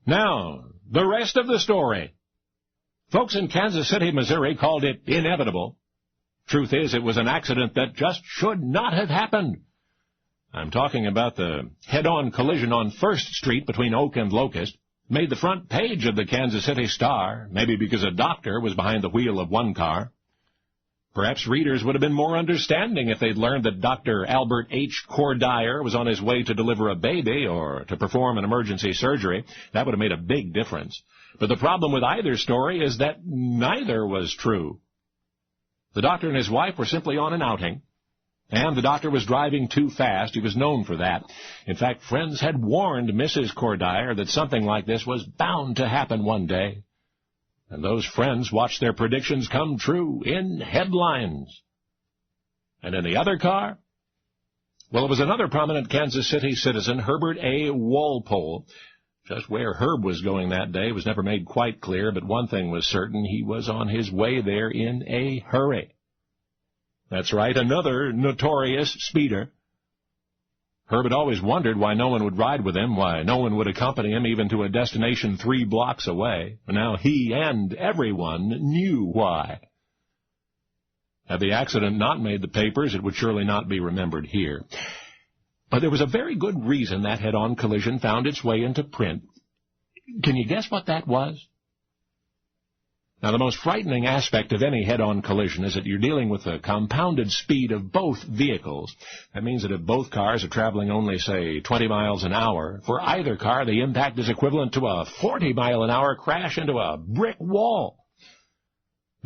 Now, the rest of the story. Folks in Kansas City, Missouri called it inevitable. Truth is, it was an accident that just should not have happened. I'm talking about the head-on collision on 1st Street between Oak and Locust. Made the front page of the Kansas City Star, maybe because a doctor was behind the wheel of one car. Perhaps readers would have been more understanding if they'd learned that Dr. Albert H. Cordier was on his way to deliver a baby or to perform an emergency surgery. That would have made a big difference. But the problem with either story is that neither was true. The doctor and his wife were simply on an outing, and the doctor was driving too fast. He was known for that. In fact, friends had warned Mrs. Cordier that something like this was bound to happen one day. And those friends watched their predictions come true in headlines. And in the other car? Well, it was another prominent Kansas City citizen, Herbert A. Walpole. Just where Herb was going that day was never made quite clear, but one thing was certain: he was on his way there in a hurry. That's right, another notorious speeder. Herb had always wondered why no one would ride with him, why no one would accompany him even to a destination 3 blocks away. And now he and everyone knew why. Had the accident not made the papers, it would surely not be remembered here. But there was a very good reason that head-on collision found its way into print. Can you guess what that was? Now, the most frightening aspect of any head-on collision is that you're dealing with the compounded speed of both vehicles. That means that if both cars are traveling only, say, 20 miles an hour, for either car the impact is equivalent to a 40-mile-an-hour crash into a brick wall.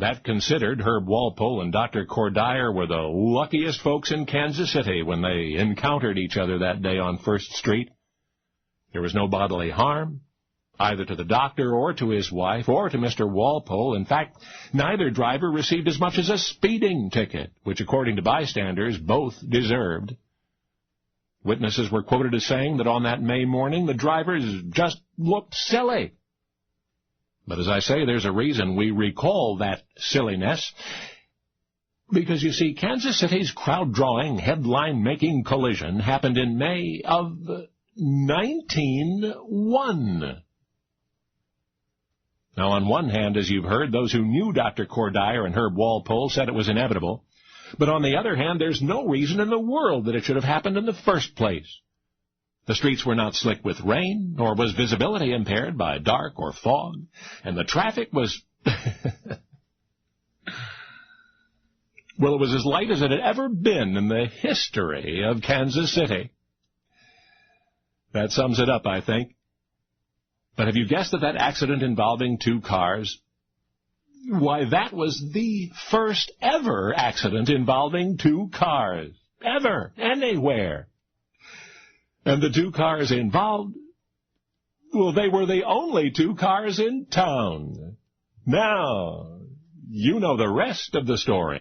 That considered, Herb Walpole and Dr. Cordier were the luckiest folks in Kansas City when they encountered each other that day on 1st Street. There was no bodily harm, either to the doctor or to his wife or to Mr. Walpole. In fact, neither driver received as much as a speeding ticket, which, according to bystanders, both deserved. Witnesses were quoted as saying that on that May morning, the drivers just looked silly. But as I say, there's a reason we recall that silliness. Because, you see, Kansas City's crowd-drawing, headline-making collision happened in May of 1901. Now, on one hand, as you've heard, those who knew Dr. Cordier and Herb Walpole said it was inevitable. But on the other hand, there's no reason in the world that it should have happened in the first place. The streets were not slick with rain, nor was visibility impaired by dark or fog, and the traffic was... well, it was as light as it had ever been in the history of Kansas City. That sums it up, I think. But have you guessed that accident involving 2 cars? Why, that was the first ever accident involving 2 cars. Ever. Anywhere. And the 2 cars involved, well, they were the only 2 cars in town. Now, you know the rest of the story.